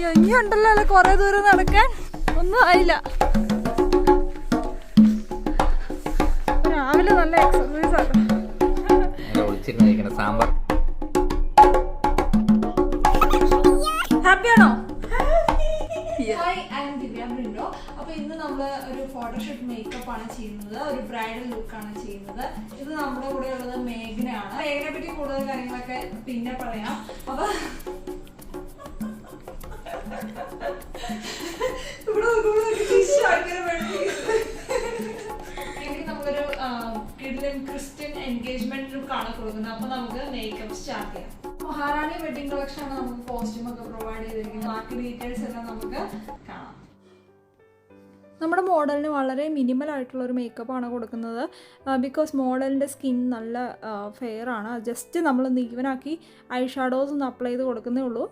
അയ്യോ ഇനിയുണ്ടല്ലോ അല്ലേ കുറെ ദൂരം നടക്കാൻ. ഒന്നും ആയില്ല. രാവിലെ നല്ല എക്സർസൈസ് ആട്ടോ. ഹാപ്പിയാണോ? അപ്പൊ ഇന്ന് നമ്മള് ഒരു ഫോട്ടോഷൂട്ട് മേക്കപ്പ് ആണ് ചെയ്യുന്നത്, ഒരു ബ്രൈഡൽ ലുക്ക് ആണ് ചെയ്യുന്നത്. ഇത് നമ്മുടെ കൂടെ ഉള്ളത് മേഘനയാണ്. മേഘനെ പറ്റി കൂടുതൽ കാര്യങ്ങളൊക്കെ പിന്നെ പറയാം. അപ്പൊ നമുക്കൊരു കിഡിലൻ ക്രിസ്ത്യൻ എൻഗേജ്മെന്റ് ലുക്ക് ആണ് കൊടുക്കുന്നത്. അപ്പൊ നമുക്ക് മേക്കപ്പ് സ്റ്റാർട്ട് ചെയ്യാം. മഹാറാണി വെഡിങ് കളക്ഷൻ ആണ് നമുക്ക് കോസ്റ്റ്യൂം ഒക്കെ പ്രൊവൈഡ് ചെയ്തിരിക്കുന്നത്. ബാക്കി ഡീറ്റെയിൽസ് എല്ലാം നമുക്ക് കാണാം. നമ്മുടെ മോഡലിന് വളരെ മിനിമൽ ആയിട്ടുള്ള ഒരു മേക്കപ്പാണ് കൊടുക്കുന്നത്. ബിക്കോസ് മോഡലിൻ്റെ സ്കിൻ നല്ല ഫെയർ ആണ്. ജസ്റ്റ് നമ്മൾ ഈവനാക്കി ഐ ഷാഡോസ് ഒന്ന് അപ്ലൈ ചെയ്ത് കൊടുക്കുന്നേ ഉള്ളൂ.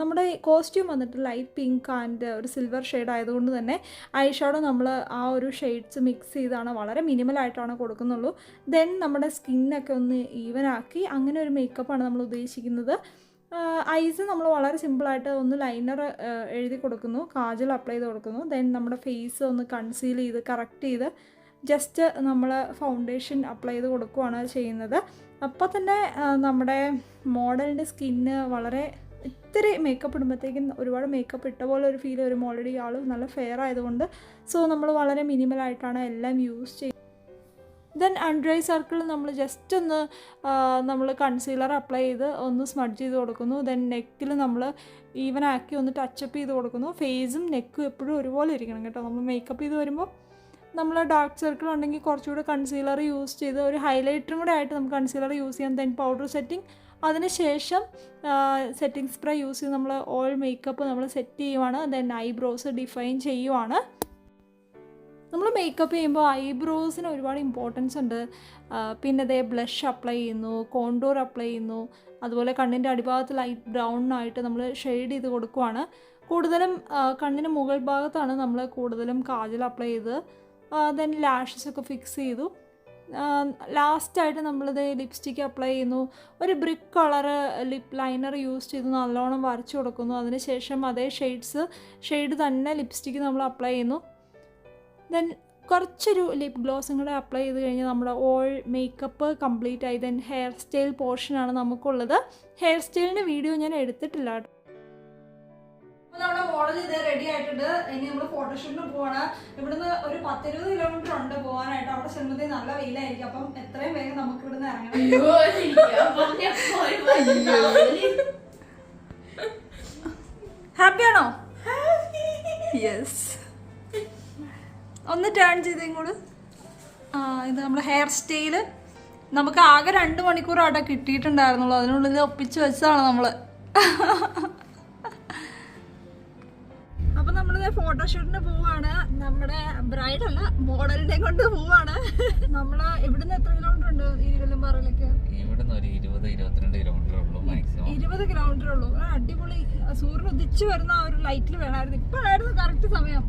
നമ്മുടെ കോസ്റ്റ്യൂം വന്നിട്ട് ലൈറ്റ് പിങ്ക് ആൻഡ് ഒരു സിൽവർ ഷെയ്ഡ് ആയതുകൊണ്ട് തന്നെ ഐ ഷാഡോ നമ്മൾ ആ ഒരു ഷെയ്ഡ്സ് മിക്സ് ചെയ്താണ് വളരെ മിനിമലായിട്ടാണ് കൊടുക്കുന്നുള്ളൂ. ദെൻ നമ്മുടെ സ്കിന്നൊക്കെ ഒന്ന് ഈവനാക്കി അങ്ങനെ ഒരു മേക്കപ്പാണ് നമ്മൾ ഉദ്ദേശിക്കുന്നത്. ഐസ് നമ്മൾ വളരെ സിമ്പിളായിട്ട് ഒന്ന് ലൈനർ എഴുതി കൊടുക്കുന്നു, കാജൽ അപ്ലൈ ചെയ്ത് കൊടുക്കുന്നു. ദെൻ നമ്മുടെ ഫേസ് ഒന്ന് കൺസീൽ ചെയ്ത് കറക്റ്റ് ചെയ്ത് ജസ്റ്റ് നമ്മൾ ഫൗണ്ടേഷൻ അപ്ലൈ ചെയ്ത് കൊടുക്കുകയാണ് ചെയ്യുന്നത്. അപ്പോൾ തന്നെ നമ്മുടെ മോഡലിൻ്റെ സ്കിന്ന് വളരെ ഇത്തിരി മേക്കപ്പ് ഇടുമ്പോഴത്തേക്കും ഒരുപാട് മേക്കപ്പ് ഇട്ട പോലെ ഒരു ഫീൽ വരും. ഓൾറെഡി ആൾ നല്ല ഫെയർ ആയതുകൊണ്ട് സോ നമ്മൾ വളരെ മിനിമലായിട്ടാണ് എല്ലാം യൂസ് ചെയ്യുന്നത്. ദെൻ അണ്ടർ ഐ സർക്കിൾ നമ്മൾ ജസ്റ്റ് ഒന്ന് നമ്മൾ കൺസീലർ അപ്ലൈ ചെയ്ത് ഒന്ന് സ്മഡ്ജ് ചെയ്ത് കൊടുക്കുന്നു. ദെൻ നെക്കിൽ നമ്മൾ ഈവൻ ആക്കി ഒന്ന് ടച്ചപ്പ് ചെയ്ത് കൊടുക്കുന്നു. ഫേസും നെക്കും എപ്പോഴും ഒരുപോലെ ഇരിക്കണം കേട്ടോ. നമ്മൾ മേക്കപ്പ് ചെയ്ത് വരുമ്പോൾ നമ്മൾ ഡാർക്ക് സർക്കിൾ ഉണ്ടെങ്കിൽ കുറച്ചുകൂടെ കൺസീലർ യൂസ് ചെയ്ത് ഒരു ഹൈലൈറ്ററും കൂടെ ആയിട്ട് നമുക്ക് കൺസീലർ യൂസ് ചെയ്യാം. ദെൻ പൗഡർ സെറ്റിംഗ്, അതിനുശേഷം സെറ്റിംഗ് സ്പ്രേ യൂസ് ചെയ്ത് നമ്മൾ ഓൾ മേക്കപ്പ് നമ്മൾ സെറ്റ് ചെയ്യുവാണ്. ദെൻ ഐബ്രോസ് ഡിഫൈൻ ചെയ്യുവാണ്. നമ്മൾ മേക്കപ്പ് ചെയ്യുമ്പോൾ ഐബ്രോസിന് ഒരുപാട് ഇമ്പോർട്ടൻസ് ഉണ്ട്. പിന്നെ അതേ ബ്ലഷ് അപ്ലൈ ചെയ്യുന്നു, കോണ്ടൂർ അപ്ലൈ ചെയ്യുന്നു, അതുപോലെ കണ്ണിൻ്റെ അടിഭാഗത്ത് ലൈറ്റ് ബ്രൗൺ ആയിട്ട് നമ്മൾ ഷെയ്ഡ് ചെയ്ത് കൊടുക്കുവാണ്. കൂടുതലും കണ്ണിന് മുകൾ ഭാഗത്താണ് നമ്മൾ കൂടുതലും കാജൽ അപ്ലൈ ചെയ്ത് ദെൻ ലാഷസ് ഒക്കെ ഫിക്സ് ചെയ്തു. ലാസ്റ്റായിട്ട് നമ്മളിത് ലിപ്സ്റ്റിക്ക് അപ്ലൈ ചെയ്യുന്നു. ഒരു brick colour lip liner use ചെയ്ത് നല്ലോണം വരച്ചു കൊടുക്കുന്നു. അതിനുശേഷം അതേ ഷെയ്ഡ് തന്നെ ലിപ്സ്റ്റിക്ക് നമ്മൾ അപ്ലൈ ചെയ്യുന്നു. ദെൻ കുറച്ചൊരു ലിപ് ഗ്ലോസും കൂടെ അപ്ലൈ ചെയ്ത് കഴിഞ്ഞാൽ നമ്മുടെ ഓൾ മേക്കപ്പ് കംപ്ലീറ്റ് ആയി. ദെൻ ഹെയർ സ്റ്റൈൽ പോർഷനാണ് നമുക്കുള്ളത്. ഹെയർ സ്റ്റൈലിൻ്റെ വീഡിയോ ഞാൻ എടുത്തിട്ടില്ല കേട്ടോ. അപ്പോൾ നമ്മുടെ മോഡൽ ഇത് റെഡി ആയിട്ടുണ്ട്. ഇനി നമ്മൾ ഫോട്ടോഷൂട്ടിന് പോവാണ്. ഇവിടുന്ന് ഒരു 10-20 കിലോമീറ്റർ ഉണ്ട് പോകാനായിട്ട്. അവിടെ ചെല്ലുമ്പോഴത്തേ നല്ല വെയിലായിരിക്കും. അപ്പം എത്രയും വേഗം നമുക്ക് ഇവിടുന്ന് ഇറങ്ങണം. ഹാപ്പിയാണോ? യെസ്. ഒന്ന് ടേൺ ചെയ്ത് ഇങ്ങോട്ട്. ഇത് നമ്മുടെ ഹെയർ സ്റ്റൈല് നമുക്ക് ആകെ 2 മണിക്കൂർ അവിടെ കിട്ടിയിട്ടുണ്ടായിരുന്നുള്ളൂ. അതിനുള്ളിൽ ഒപ്പിച്ച് വെച്ചതാണ് നമ്മൾ. അപ്പം നമ്മളിത് ഫോട്ടോഷൂട്ടിന് പോവാണ്. നമ്മുടെ ബ്രൈഡല്ല, മോഡലിനെ കൊണ്ട് പോവാണ്. നമ്മൾ ഇവിടുന്ന് എത്ര കിലോമീറ്റർ ഉണ്ട് ഇരുവല്ലംപാറയിലേക്ക്? ഇവിടുന്ന് ഒരു 20-22 കിലോമീറ്റർ ഉള്ളൂ. മാക്സിമം 20 കിലോമീറ്റർ ഉള്ളൂ. അടിപൊളി. സൂര്യൻ ഉദിച്ചു വരുന്ന ആ ഒരു ലൈറ്റിൽ വേണമായിരുന്നു. ഇപ്പോഴായിരുന്നു കറക്റ്റ് സമയം.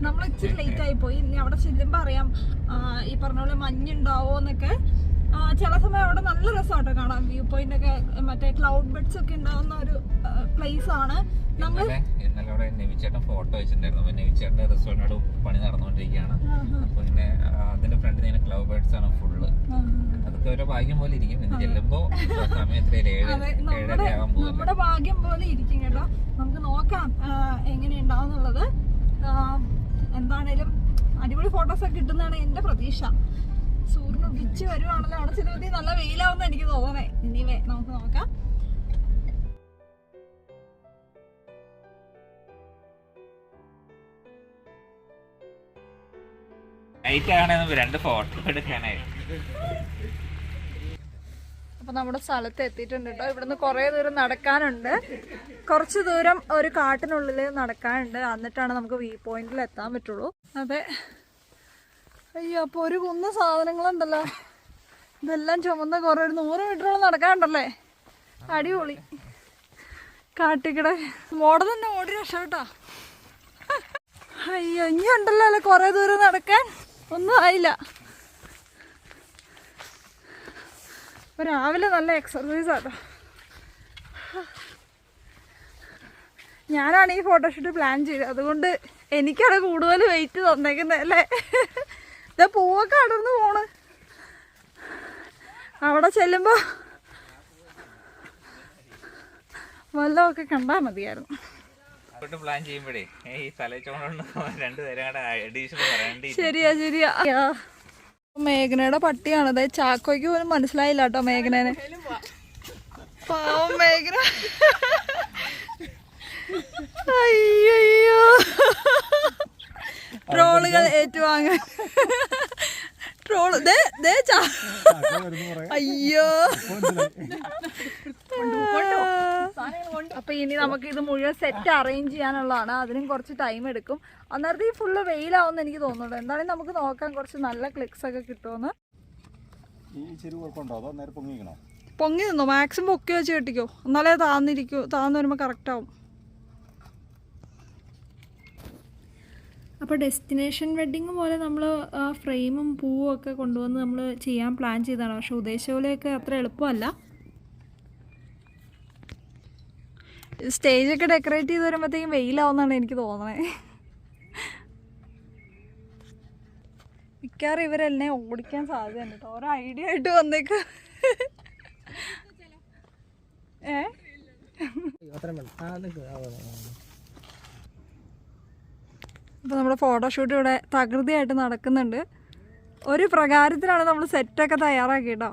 നമ്മൾ ഇച്ചിരി ലേറ്റ് ആയി പോയി. ഇനി അവിടെ ചെല്ലുമ്പോൾ അറിയാം ഈ പറഞ്ഞ പോലെ മഞ്ഞുണ്ടാവോ എന്നൊക്കെ. ചില സമയം അവിടെ നല്ല രസമാട്ടോ കാണാം. വ്യൂ പോയിന്റ് ഒക്കെ മറ്റേ ക്ലൗഡ് ബെഡ്സ് ഒക്കെ ഉണ്ടാവുന്ന ഒരു പ്ലേസ് ആണ്. ഇന്നലെ നെവിച്ചേട്ടൻ ഫോട്ടോ വെച്ചിട്ടുണ്ടായിരുന്നു. നെവിച്ചേട്ടന്റെ റെസ്റ്റോറന്റിനോട് പണി നടന്നുകൊണ്ടിരിക്കുകയാണ്. അപ്പൊ ഇങ്ങനെ അതിന്റെ ഫ്രണ്ടിൽ ഇങ്ങനെ ക്ലൗഡ് ബെഡ്സ് ആണ് ഫുള്ള്. അതൊക്കെ ഒരു ഭാഗ്യം പോലെ ഇരിക്കും. ഇന്ന് ചെല്ലുമ്പോ സമയത്തിന് 7:30 ആകാൻ പോകും. നമ്മുടെ ഭാഗ്യം പോലെ ഇരിക്കും കേട്ടോ. നമുക്ക് നോക്കാം എങ്ങനെയുണ്ടാവുന്നുള്ളത്. എന്താണേലും അടിപൊളി ഫോട്ടോസ് ഒക്കെ കിട്ടുന്നതാണ് എന്റെ പ്രതീക്ഷ. സൂര്യൻ ഉദിച്ച് വരുവാണല്ലോ. അവിടെ ചെല്ലുമ്പോൾ നല്ല വെയിലാവുന്ന എനിക്ക് തോന്നണേ. ഇനി നമുക്ക് നോക്കാം. അപ്പൊ നമ്മുടെ സ്ഥലത്ത് എത്തിയിട്ടുണ്ട് കേട്ടോ. ഇവിടുന്ന് കുറെ ദൂരം നടക്കാനുണ്ട്. കുറച്ച് ദൂരം ഒരു കാട്ടിനുള്ളിൽ നടക്കാനുണ്ട്. എന്നിട്ടാണ് നമുക്ക് വ്യൂ പോയിന്റിൽ എത്താൻ പറ്റുള്ളൂ. അതെ. അയ്യോ, അപ്പൊ ഒരു കുന്ന സാധനങ്ങളുണ്ടല്ലോ. ഇതെല്ലാം ചുമന്ന കുറെ 100 മീറ്ററോളം നടക്കാനുണ്ടല്ലേ. അടിപൊളി. കാട്ടിക്കടെ മോഡ തന്നെ ഓടി രക്ഷപ്പെട്ടാ. അയ്യോ, ഇനിയുണ്ടല്ലോ അല്ലേ കുറെ ദൂരം നടക്കാൻ. ഒന്നും ആയില്ല. രാവിലെ നല്ല എക്സർസൈസ് ആട്ടോ. ഞാനാണ് ഈ ഫോട്ടോഷൂട്ട് പ്ലാൻ ചെയ്തത്, അതുകൊണ്ട് എനിക്കാണ് കൂടുതൽ വെയിറ്റ് തന്നേക്കുന്നത് അല്ലേ. ഇത് പൂവൊക്കെ അടർന്നു പോണ്. അവിടെ ചെല്ലുമ്പോ വല്ലതൊക്കെ കണ്ടാ മതിയായിരുന്നു. ശരിയാ. മേഘനയുടെ പട്ടിയാണ്. അതായത് ചാക്കോയ്ക്ക് പോലും മനസ്സിലായില്ല കേട്ടോ മേഘനേനെ. പാവം മേഘന. അയ്യോ ട്രോളുകൾ ഏറ്റുവാങ്ങാൻ. അയ്യോ. അപ്പൊ ഇനി നമുക്ക് ഇത് മുഴുവൻ സെറ്റ് അറേഞ്ച് ചെയ്യാനുള്ളതാണ്. അതിനും കുറച്ച് ടൈം എടുക്കും. അന്നേരത്തെ ഈ ഫുള്ള് വെയിലാവുമെന്ന് എനിക്ക് തോന്നുന്നുണ്ട്. എന്തായാലും നമുക്ക് നോക്കാം കുറച്ച് നല്ല ക്ലിക്സ് ഒക്കെ കിട്ടുമെന്ന്. പൊങ്ങി നിന്നോ, മാക്സിമം പൊക്കി വെച്ച് കെട്ടിക്കോ, എന്നാലേ താന്ന് വരുമ്പോൾ കറക്റ്റ് ആവും. അപ്പോൾ ഡെസ്റ്റിനേഷൻ വെഡ്ഡിങ് പോലെ നമ്മൾ ഫ്രെയിമും പൂവും ഒക്കെ കൊണ്ടുവന്ന് നമ്മൾ ചെയ്യാൻ പ്ലാൻ ചെയ്തതാണ്. പക്ഷെ ഉദ്ദേശിച്ച പോലെയൊക്കെ അത്ര എളുപ്പമല്ല. സ്റ്റേജൊക്കെ ഡെക്കറേറ്റ് ചെയ്ത് വരുമ്പോഴത്തേക്കും വെയിലാവുമെന്നാണ് എനിക്ക് തോന്നണേ. മിക്കവാറും ഇവരെന്നെ ഓടിക്കാൻ സാധ്യതയുണ്ട് കേട്ടോ. ഓരോ ഐഡിയ ആയിട്ട് വന്നേക്ക്. അപ്പോൾ നമ്മുടെ ഫോട്ടോഷൂട്ട് ഇവിടെ തകൃതിയായിട്ട് നടക്കുന്നുണ്ട്. ഒരു പ്രകാരത്തിലാണ് നമ്മൾ സെറ്റൊക്കെ തയ്യാറാക്കി കേട്ടോ.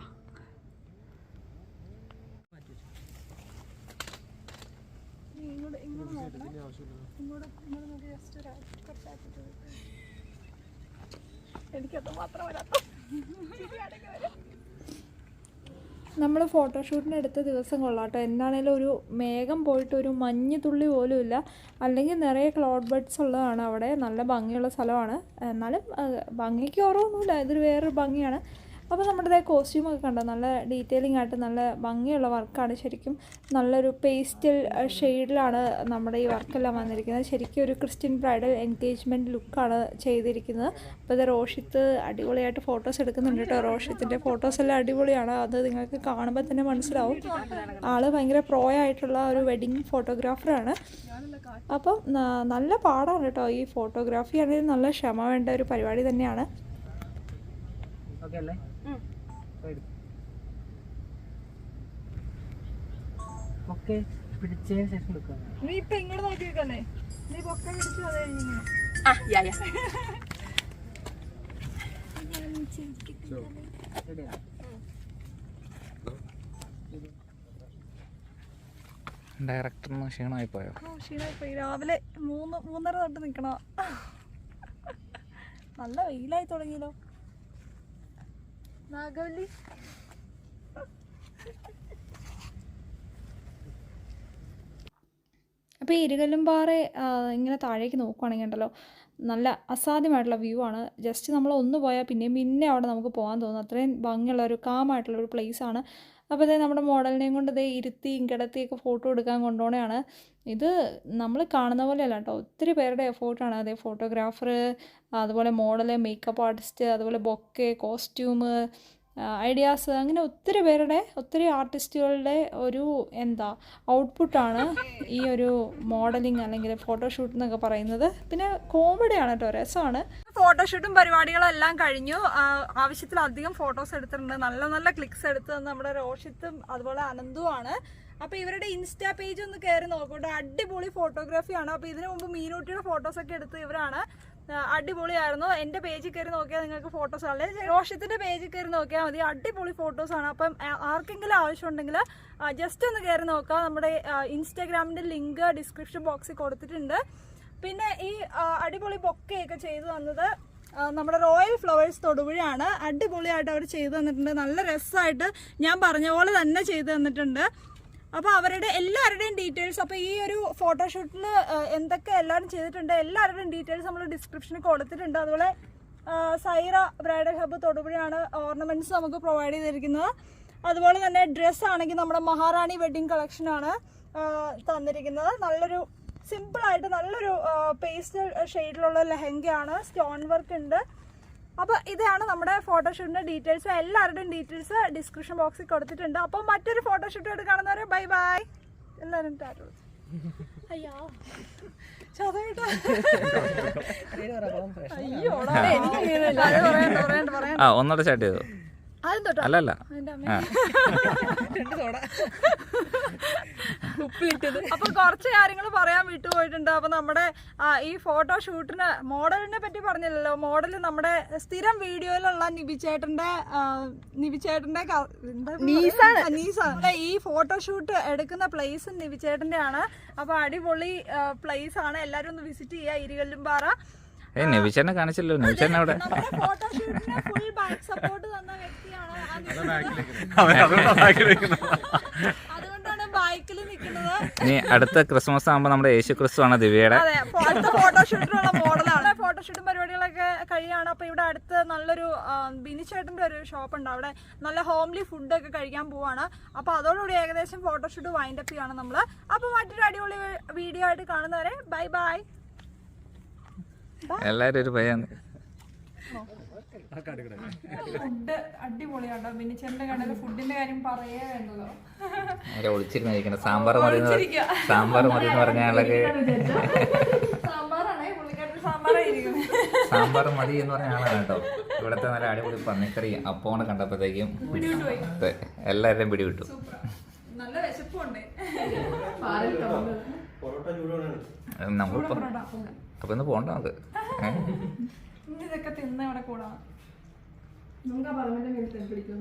എനിക്കത് മാത്രമല്ല. നമ്മൾ ഫോട്ടോഷൂട്ടിന് എടുത്ത ദിവസം കൊള്ളാട്ടോ. എന്താണേലും ഒരു മേഘം പോയിട്ട് ഒരു മഞ്ഞ് തുള്ളി പോലും ഇല്ല. അല്ലെങ്കിൽ നിറയെ ക്ലൗഡ് ബഡ്സ് ഉള്ളതാണ് അവിടെ. നല്ല ഭംഗിയുള്ള സ്ഥലമാണ്. എന്നാലും ഭംഗിക്ക് കുറവൊന്നുമില്ല, ഇതൊരു വേറൊരു ഭംഗിയാണ്. അപ്പോൾ നമ്മുടെ കോസ്റ്റ്യൂമൊക്കെ കണ്ടോ, നല്ല ഡീറ്റെയിലിംഗ് ആയിട്ട് നല്ല ഭംഗിയുള്ള വർക്കാണ്. ശരിക്കും നല്ലൊരു പേസ്റ്റൽ ഷെയ്ഡിലാണ് നമ്മുടെ ഈ വർക്കെല്ലാം വന്നിരിക്കുന്നത്. ശരിക്കും ഒരു ക്രിസ്ത്യൻ ബ്രൈഡൽ എൻഗേജ്മെൻറ്റ് ലുക്കാണ് ചെയ്തിരിക്കുന്നത്. അപ്പോൾ ഇത് റോഷിത്ത് അടിപൊളിയായിട്ട് ഫോട്ടോസ് എടുക്കുന്നുണ്ട് കേട്ടോ. റോഷിത്തിൻ്റെ ഫോട്ടോസ് എല്ലാം അടിപൊളിയാണ്. അത് നിങ്ങൾക്ക് കാണുമ്പോൾ തന്നെ മനസ്സിലാവും. ആൾ ഭയങ്കര പ്രോ ആയിട്ടുള്ള ഒരു വെഡിങ് ഫോട്ടോഗ്രാഫറാണ്. അപ്പം നല്ല പാടാണ് കേട്ടോ. ഈ ഫോട്ടോഗ്രാഫി ആണെങ്കിൽ നല്ല ക്ഷമ വേണ്ട ഒരു പരിപാടി തന്നെയാണ്. നീ ഇപ്പൊ ഇങ്ങോട്ട് നോക്കിയേക്കല്ലേ, നീ പൊക്ക പിടിച്ചു. ഡയറക്ടറിന് ക്ഷീണമായി പോയോ? ക്ഷീണമായി. രാവിലെ 3:30 തൊട്ട് നിക്കണോ. നല്ല വെയിലായി തുടങ്ങിയല്ലോ. നാഗവല്ലി അപ്പോൾ ഈ ഇരുകല്ലുംപാറ ഇങ്ങനെ താഴേക്ക് നോക്കുവാണെങ്കിൽ ഉണ്ടല്ലോ, നല്ല അസാധ്യമായിട്ടുള്ള വ്യൂ ആണ്. ജസ്റ്റ് നമ്മൾ ഒന്ന് പോയാൽ പിന്നെ അവിടെ നമുക്ക് പോകാൻ തോന്നും. അത്രയും ഭംഗിയുള്ള ഒരു കാമായിട്ടുള്ളൊരു പ്ലേസാണ്. അപ്പോൾ ഇതേ നമ്മുടെ മോഡലിനെയും കൊണ്ട് ഇതേ ഇരുത്തിയും കിടത്തിയൊക്കെ ഫോട്ടോ എടുക്കാൻ കൊണ്ടുപോകണതാണ്. ഇത് നമ്മൾ കാണുന്ന പോലെയല്ല കേട്ടോ, ഒത്തിരി പേരുടെ എഫോർട്ടാണ്. അതേ ഫോട്ടോഗ്രാഫർ, അതുപോലെ മോഡൽ, മേക്കപ്പ് ആർട്ടിസ്റ്റ്, അതുപോലെ ബൊക്കെ, കോസ്റ്റ്യൂം, ഐഡിയാസ്, അങ്ങനെ ഒത്തിരി ആർട്ടിസ്റ്റുകളുടെ ഒരു ഔട്ട്പുട്ടാണ് ഈ ഒരു മോഡലിംഗ് അല്ലെങ്കിൽ ഫോട്ടോഷൂട്ട് എന്നൊക്കെ പറയുന്നത്. പിന്നെ കോമഡിയാണ് കേട്ടോ, രസമാണ്. ഫോട്ടോഷൂട്ടും പരിപാടികളും എല്ലാം കഴിഞ്ഞു. ആവശ്യത്തിലധികം ഫോട്ടോസ് എടുത്തിട്ടുണ്ട്. നല്ല ക്ലിക്സ് എടുത്തത് നമ്മുടെ റോഷിത്തും അതുപോലെ അനന്തുമാണ്. അപ്പോൾ ഇവരുടെ ഇൻസ്റ്റാ പേജ് ഒന്ന് കയറി നോക്കട്ടെ. അടിപൊളി ഫോട്ടോഗ്രാഫിയാണ്. അപ്പോൾ ഇതിനു മുമ്പ് മീനൂട്ടിയുടെ ഫോട്ടോസൊക്കെ എടുത്ത് ഇവരാണ്. അടിപൊളിയായിരുന്നു. എൻ്റെ പേജിൽ കയറി നോക്കിയാൽ നിങ്ങൾക്ക് ഫോട്ടോസ് അല്ലേ, റോഷിത്തിൻ്റെ പേജിൽ കയറി നോക്കിയാൽ മതി. അടിപൊളി ഫോട്ടോസാണ്. അപ്പം ആർക്കെങ്കിലും ആവശ്യമുണ്ടെങ്കിൽ ജസ്റ്റ് ഒന്ന് കയറി നോക്കാം. നമ്മുടെ ഇൻസ്റ്റാഗ്രാമിൻ്റെ ലിങ്ക് ഡിസ്ക്രിപ്ഷൻ ബോക്സിൽ കൊടുത്തിട്ടുണ്ട്. പിന്നെ ഈ അടിപൊളി ബൊക്കെയൊക്കെ ചെയ്തു തന്നത് നമ്മുടെ റോയൽ ഫ്ലവേഴ്സ് തൊടുപുഴയാണ്. അടിപൊളിയായിട്ട് അവർ ചെയ്തു തന്നിട്ടുണ്ട്. നല്ല രസമായിട്ട് ഞാൻ പറഞ്ഞ പോലെ തന്നെ ചെയ്തു തന്നിട്ടുണ്ട്. അപ്പോൾ അവരുടെ എല്ലാവരുടെയും ഡീറ്റെയിൽസ്, അപ്പോൾ ഈ ഒരു ഫോട്ടോഷൂട്ടിൽ എന്തൊക്കെ എല്ലാവരും ചെയ്തിട്ടുണ്ട് എല്ലാവരുടെയും ഡീറ്റെയിൽസ് നമ്മൾ ഡിസ്ക്രിപ്ഷനിൽ കൊടുത്തിട്ടുണ്ട്. അതുപോലെ സൈറ ബ്രൈഡൽ ഹബ്ബ് തൊടുപുഴയാണ് ഓർണമെൻറ്റ്സ് നമുക്ക് പ്രൊവൈഡ് ചെയ്തിരിക്കുന്നത്. അതുപോലെ തന്നെ ഡ്രസ്സ് ആണെങ്കിൽ നമ്മുടെ മഹാറാണി വെഡ്ഡിങ് കളക്ഷനാണ് തന്നിരിക്കുന്നത്. നല്ലൊരു സിമ്പിളായിട്ട് നല്ലൊരു പേസ്റ്റൽ ഷെയ്ഡിലുള്ള ലെഹങ്കയാണ്, സ്റ്റോൺ വർക്ക് ഉണ്ട്. അപ്പോൾ ഇതാണ് നമ്മുടെ ഫോട്ടോഷൂട്ടിൻ്റെ ഡീറ്റെയിൽസ്. എല്ലാവരുടെയും ഡീറ്റെയിൽസ് ഡിസ്ക്രിപ്ഷൻ ബോക്സിൽ കൊടുത്തിട്ടുണ്ട്. അപ്പോൾ മറ്റൊരു ഫോട്ടോഷൂട്ട് കാണുന്നവരെ ബൈ. എല്ലാവരും ടാറ്റ. അയ്യോ ചതേട്ടാ ഒന്നോടെ സ്റ്റാർട്ട് ചെയ്തു അല്ലല്ല അപ്പൊ കുറച്ച് കാര്യങ്ങൾ പറയാൻ വിട്ടുപോയിട്ടുണ്ട്. അപ്പൊ നമ്മുടെ ഈ ഫോട്ടോഷൂട്ടിന് മോഡലിനെ പറ്റി പറഞ്ഞില്ലല്ലോ. മോഡൽ നമ്മുടെ സ്ഥിരം വീഡിയോയിലുള്ള നിബിച്ചേട്ടന്റെ ഈ ഫോട്ടോഷൂട്ട് എടുക്കുന്ന പ്ലേസ് നിബിച്ചേട്ടന്റെ ആണ്. അപ്പൊ അടിപൊളി പ്ലേസ് ആണ്, എല്ലാരും ഒന്ന് വിസിറ്റ് ചെയ്യുക. ഇരുകല്ലുംപാറ. നിബിച്ചേട്ടനെ കാണിച്ചല്ലോ, നിബിച്ചേട്ടൻ അവിടെ ഫോട്ടോഷൂട്ടിന് ഫുൾ ബാക്ക് സപ്പോർട്ട് തന്ന വ്യക്തിയാണ്. അതുകൊണ്ടാണ് ബാക്കിൽ നിൽക്കുന്നത്. ഇനി അടുത്ത ക്രിസ്മസ് ആകുമ്പോ നമ്മുടെ യേശു ക്രിസ്തു ആണ് ദിവ്യയുടെ. അതെ, അടുത്ത ഫോട്ടോഷൂട്ടിനുള്ള മോഡലാണ്. ഫോട്ടോഷൂട്ടും പരിപാടികളൊക്കെ കഴിയാണ്. അപ്പൊ ഇവിടെ അടുത്ത് നല്ലൊരു ബിനിച്ചേട്ടന്റെ ഒരു ഷോപ്പ് ഉണ്ട്. അവിടെ നല്ല ഹോംലി ഫുഡൊക്കെ കഴിക്കാൻ പോവാണ്. അപ്പൊ അതോടുകൂടി ഏകദേശം ഫോട്ടോഷൂട്ട് വൈൻഡ് അപ്പ് ചെയ്യാണ് നമ്മള്. അപ്പൊ മറ്റൊരു അടിപൊളി വീഡിയോ ആയിട്ട് കാണുന്നവരെ ബൈ ബൈ. എല്ലാരും ഒരു ഭയാണ്. ഫുഡ് അടിപൊളിയാട്ടോ. ബിനിച്ചേട്ടന്റെ കടയില് ഫുഡിന്റെ കാര്യം പറയേ വേണ്ടല്ലോ. ഒളിച്ചിരുന്നിരിക്കണം. സാമ്പാർ മതി എന്ന് പറഞ്ഞാലൊക്കെ സാമ്പാർ മതി എന്ന് പറഞ്ഞ ആളാണ് കേട്ടോ. ഇവിടത്തെ നല്ല അടിപൊളി പന്നിക്കറി അപ്പോണ് കണ്ടപ്പോഴത്തേക്കും എല്ലാവരുടെയും പിടിവിട്ടു. നല്ല വിശപ്പുണ്ട്. നമ്മളിപ്പോ അപ്പൊ ഇന്ന് പോണ്ട നമുക്ക് ഇതൊക്കെ തിന്ന് അവിടെ കൂടാ. നമുക്ക് ആ പറഞ്ഞ പിടിക്കും.